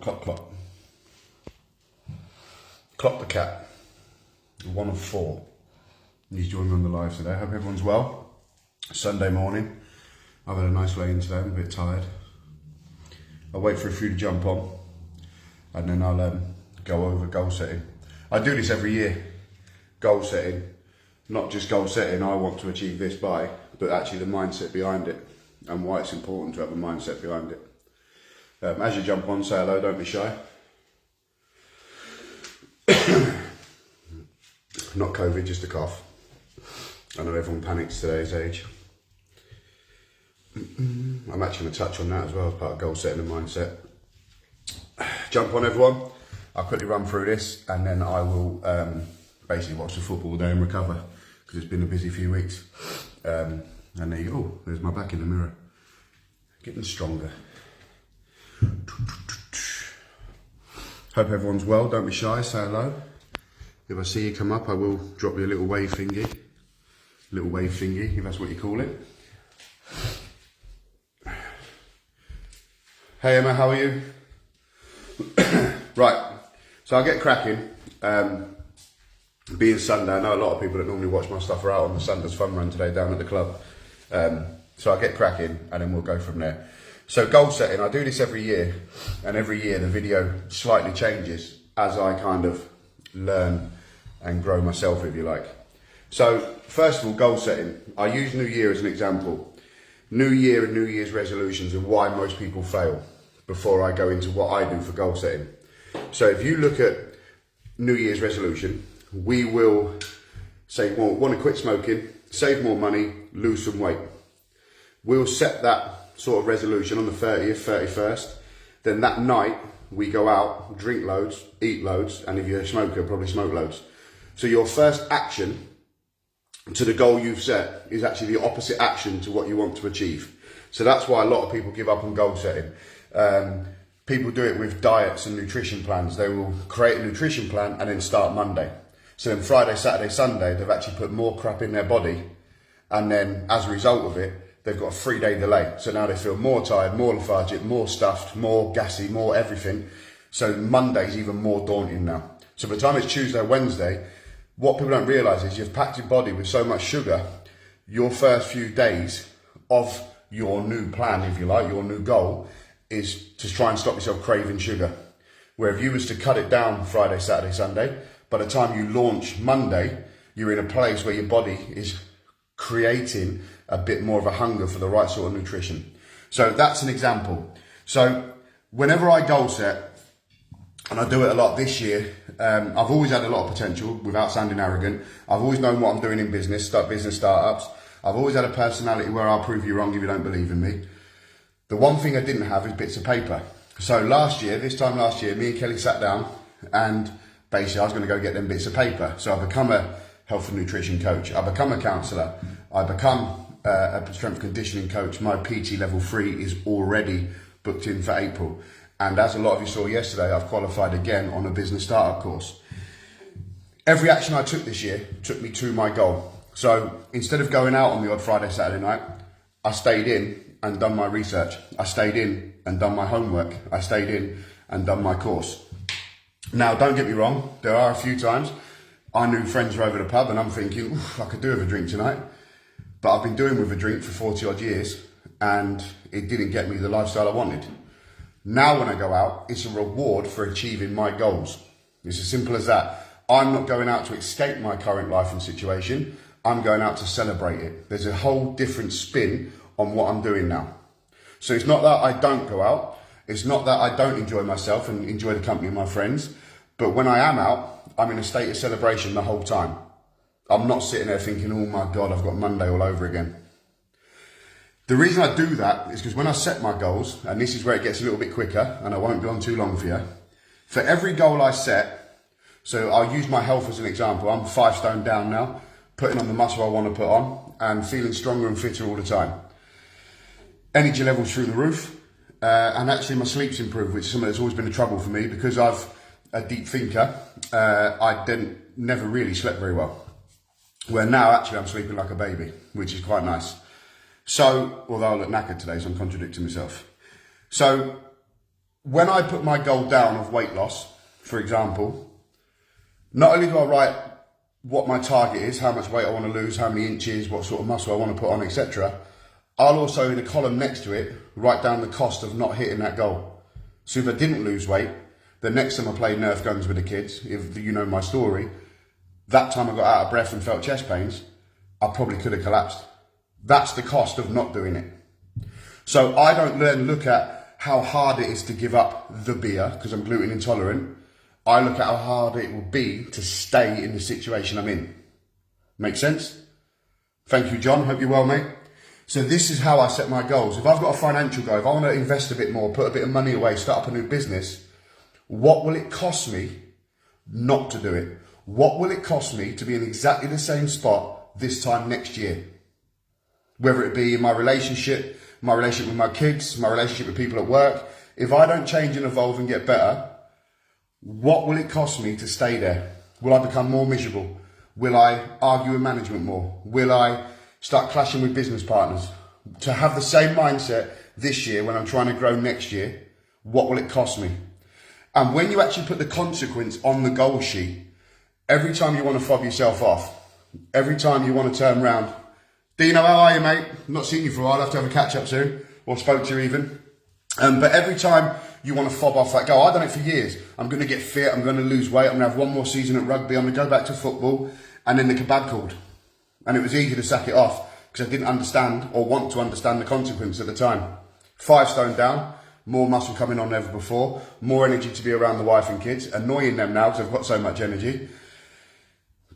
Clock, clock. Clock the cat. One of four. He's joined me on the live today. Hope everyone's well. Sunday morning. I've had a nice lay in today. I'm a bit tired. I'll wait for a few to jump on and then I'll go over goal setting. I do this every year. Goal setting. Not just goal setting, I want to achieve this by, but actually the mindset behind it and why it's important to have a mindset behind it. As you jump on, say hello, don't be shy. Not COVID, just a cough. I know everyone panics today's age. I'm actually going to touch on that as well as part of goal setting and mindset. Jump on, everyone. I'll quickly run through this and then I will basically watch the football all day and recover because it's been a busy few weeks. And there you go. There's my back in the mirror. Getting stronger. Hope everyone's well. Don't be shy. Say hello. If I see you come up, I will drop you a little wave thingy. Little wave thingy, if that's what you call it. Hey Emma, how are you? Right, so I'll get cracking. Being Sunday, I know a lot of people that normally watch my stuff are out on the Sunday's fun run today down at the club. So I'll get cracking and then we'll go from there. So goal setting, I do this every year, and every year the video slightly changes as I kind of learn and grow myself, if you like. So first of all, goal setting. I use New Year as an example. New Year and New Year's resolutions are why most people fail before I go into what I do for goal setting. So if you look at New Year's resolution, we will say, well, want to quit smoking, save more money, lose some weight. We'll set that sort of resolution on the 30th, 31st. Then that night we go out, drink loads, eat loads, and if you're a smoker, probably smoke loads. So your first action to the goal you've set is actually the opposite action to what you want to achieve. So that's why a lot of people give up on goal setting. People do it with diets and nutrition plans. They will create a nutrition plan and then start Monday. So then Friday, Saturday, Sunday, they've actually put more crap in their body. And then as a result of it, they've got a 3-day delay. So now they feel more tired, more lethargic, more stuffed, more gassy, more everything. So Monday's even more daunting now. So by the time it's Tuesday or Wednesday, what people don't realise is you've packed your body with so much sugar, your first few days of your new plan, if you like, your new goal, is to try and stop yourself craving sugar. Where if you was to cut it down Friday, Saturday, Sunday, by the time you launch Monday, you're in a place where your body is creating a bit more of a hunger for the right sort of nutrition. So that's an example. So whenever I goal set, and I do it a lot this year, I've always had a lot of potential without sounding arrogant. I've always known what I'm doing in business, business startups. I've always had a personality where I'll prove you wrong if you don't believe in me. The one thing I didn't have is bits of paper. So this time last year, me and Kelly sat down and basically I was going to go get them bits of paper. So I become a health and nutrition coach. I become a counsellor. I become a strength conditioning coach. My PT level 3 is already booked in for April. And as a lot of you saw yesterday, I've qualified again on a business startup course. Every action I took this year took me to my goal. So instead of going out on the odd Friday, Saturday night, I stayed in and done my research. I stayed in and done my homework. I stayed in and done my course. Now, don't get me wrong. There are a few times I knew friends were over the pub and I'm thinking, I could do with a drink tonight. But I've been doing with a drink for 40 odd years and it didn't get me the lifestyle I wanted. Now when I go out, it's a reward for achieving my goals. It's as simple as that. I'm not going out to escape my current life and situation. I'm going out to celebrate it. There's a whole different spin on what I'm doing now. So it's not that I don't go out. It's not that I don't enjoy myself and enjoy the company of my friends. But when I am out, I'm in a state of celebration the whole time. I'm not sitting there thinking, oh my God, I've got Monday all over again. The reason I do that is because when I set my goals, and this is where it gets a little bit quicker, and I won't be on too long for you, for every goal I set, so I'll use my health as an example. I'm 5 stone down now, putting on the muscle I want to put on, and feeling stronger and fitter all the time. Energy levels through the roof, and actually my sleep's improved, which is something that's always been a trouble for me because I'm a deep thinker. I never really slept very well. Where now actually I'm sleeping like a baby, which is quite nice. So, although I look knackered today, so I'm contradicting myself. So when I put my goal down of weight loss, for example, not only do I write what my target is, how much weight I want to lose, how many inches, what sort of muscle I want to put on, etc. I'll also, in a column next to it, write down the cost of not hitting that goal. So if I didn't lose weight, the next time I played Nerf guns with the kids, if you know my story, that time I got out of breath and felt chest pains, I probably could have collapsed. That's the cost of not doing it. So I don't then look at how hard it is to give up the beer, because I'm gluten intolerant. I look at how hard it will be to stay in the situation I'm in. Make sense? Thank you, John. Hope you're well, mate. So this is how I set my goals. If I've got a financial goal, if I want to invest a bit more, put a bit of money away, start up a new business, what will it cost me not to do it? What will it cost me to be in exactly the same spot this time next year? Whether it be in my relationship with my kids, my relationship with people at work. If I don't change and evolve and get better, what will it cost me to stay there? Will I become more miserable? Will I argue with management more? Will I start clashing with business partners? To have the same mindset this year when I'm trying to grow next year, what will it cost me? And when you actually put the consequence on the goal sheet, every time you want to fob yourself off, every time you want to turn around, Dino, how are you, mate? Not seen you for a while. I'll have to have a catch up soon, or spoke to you even. But every time you want to fob off that goal, I've done it for years. I'm going to get fit. I'm going to lose weight. I'm going to have one more season at rugby. I'm going to go back to football. And then the kebab called. And it was easy to sack it off because I didn't understand or want to understand the consequence at the time. 5 stone down, more muscle coming on than ever before, more energy to be around the wife and kids, annoying them now because I've got so much energy.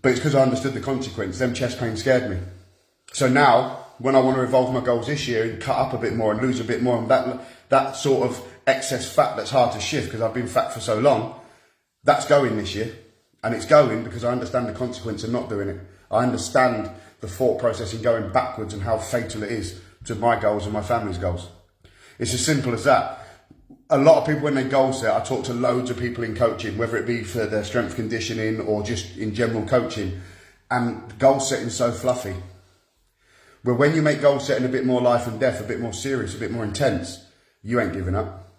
But it's because I understood the consequence. Them chest pains scared me. So now, when I want to evolve my goals this year and cut up a bit more and lose a bit more, and that sort of excess fat that's hard to shift because I've been fat for so long, that's going this year. And it's going because I understand the consequence of not doing it. I understand the thought process in going backwards and how fatal it is to my goals and my family's goals. It's as simple as that. A lot of people, when they goal set, I talk to loads of people in coaching, whether it be for their strength conditioning or just in general coaching, and goal setting is so fluffy. But when you make goal setting a bit more life and death, a bit more serious, a bit more intense, you ain't giving up.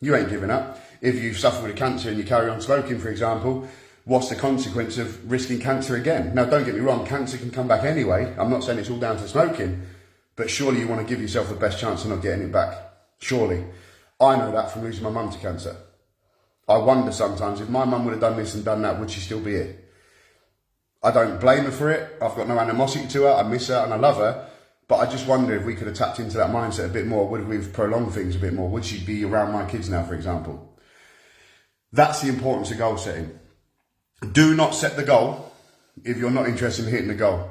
You ain't giving up. If you suffer with cancer and you carry on smoking, for example, what's the consequence of risking cancer again? Now, don't get me wrong, cancer can come back anyway. I'm not saying it's all down to smoking, but surely you want to give yourself the best chance of not getting it back. Surely. I know that from losing my mum to cancer. I wonder sometimes if my mum would have done this and done that, would she still be here? I don't blame her for it. I've got no animosity to her. I miss her and I love her. But I just wonder if we could have tapped into that mindset a bit more. Would we have prolonged things a bit more? Would she be around my kids now, for example? That's the importance of goal setting. Do not set the goal if you're not interested in hitting the goal.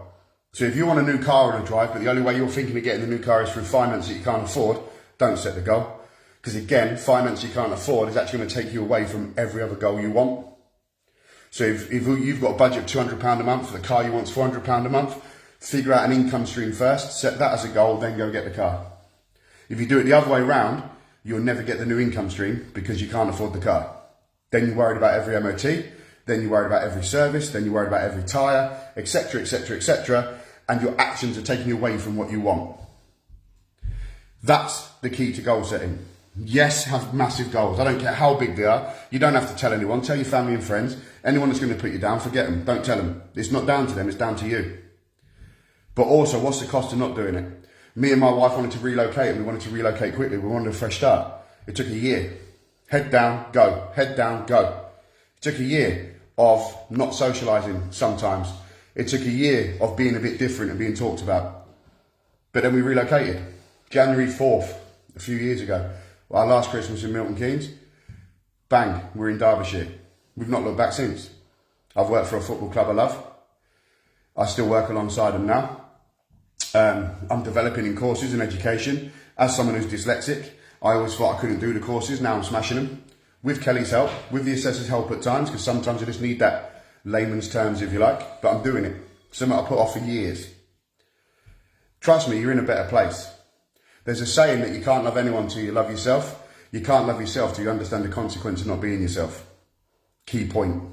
So if you want a new car on a drive, but the only way you're thinking of getting the new car is through finance that you can't afford, don't set the goal. Because again, finance you can't afford is actually going to take you away from every other goal you want. So if you've got a budget of £200 a month for the car you want's £400 a month, figure out an income stream first, set that as a goal, then go get the car. If you do it the other way around, you'll never get the new income stream because you can't afford the car. Then you're worried about every MOT, then you're worried about every service, then you're worried about every tyre, etc., etc., etc., and your actions are taking you away from what you want. That's the key to goal setting. Yes, have massive goals. I don't care how big they are. You don't have to tell anyone. Tell your family and friends. Anyone that's going to put you down, forget them. Don't tell them. It's not down to them, it's down to you. But also, what's the cost of not doing it? Me and my wife wanted to relocate, and we wanted to relocate quickly. We wanted a fresh start. It took a year. Head down, go. Head down, go. It took a year of not socialising sometimes. It took a year of being a bit different and being talked about. But then we relocated. January 4th, a few years ago. Our last Christmas in Milton Keynes. Bang, we're in Derbyshire. We've not looked back since. I've worked for a football club I love. I still work alongside them now. I'm developing in courses and education. As someone who's dyslexic, I always thought I couldn't do the courses. Now I'm smashing them. With Kelly's help, with the assessor's help at times, because sometimes you just need that layman's terms, if you like. But I'm doing it. Something I put off for years. Trust me, you're in a better place. There's a saying that you can't love anyone till you love yourself. You can't love yourself till you understand the consequence of not being yourself. Key point.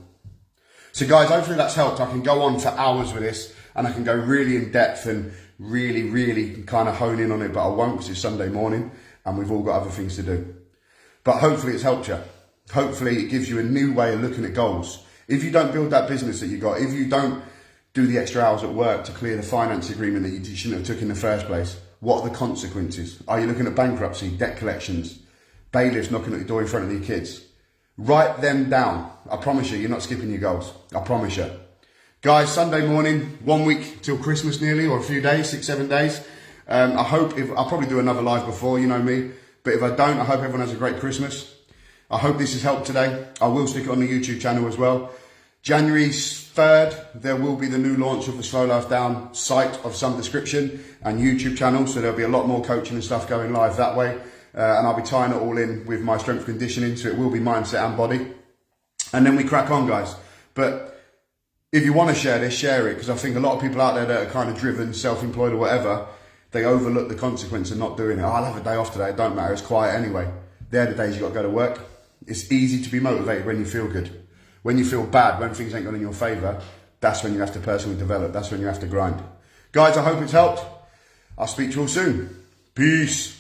So guys, hopefully that's helped. I can go on for hours with this and I can go really in depth and really kind of hone in on it, but I won't because it's Sunday morning and we've all got other things to do. But hopefully it's helped you. Hopefully it gives you a new way of looking at goals. If you don't build that business that you got, if you don't do the extra hours at work to clear the finance agreement that you shouldn't have took in the first place, what are the consequences? Are you looking at bankruptcy, debt collections, bailiffs knocking at your door in front of your kids? Write them down. I promise you, you're not skipping your goals. I promise you. Guys, Sunday morning, 1 week till Christmas nearly, or a few days, 6-7 days. I'll probably do another live before, you know me. But if I don't, I hope everyone has a great Christmas. I hope this has helped today. I will stick it on the YouTube channel as well. January 3rd, there will be the new launch of the Slow Life Down site of some description and YouTube channel. So there'll be a lot more coaching and stuff going live that way. And I'll be tying it all in with my strength conditioning. So it will be mindset and body. And then we crack on, guys. But if you want to share this, share it. Because I think a lot of people out there that are kind of driven, self-employed or whatever, they overlook the consequence of not doing it. Oh, I'll have a day off today. It don't matter. It's quiet anyway. They're the days you got to go to work. It's easy to be motivated when you feel good. When you feel bad, when things ain't going in your favour, that's when you have to personally develop. That's when you have to grind. Guys, I hope it's helped. I'll speak to you all soon. Peace.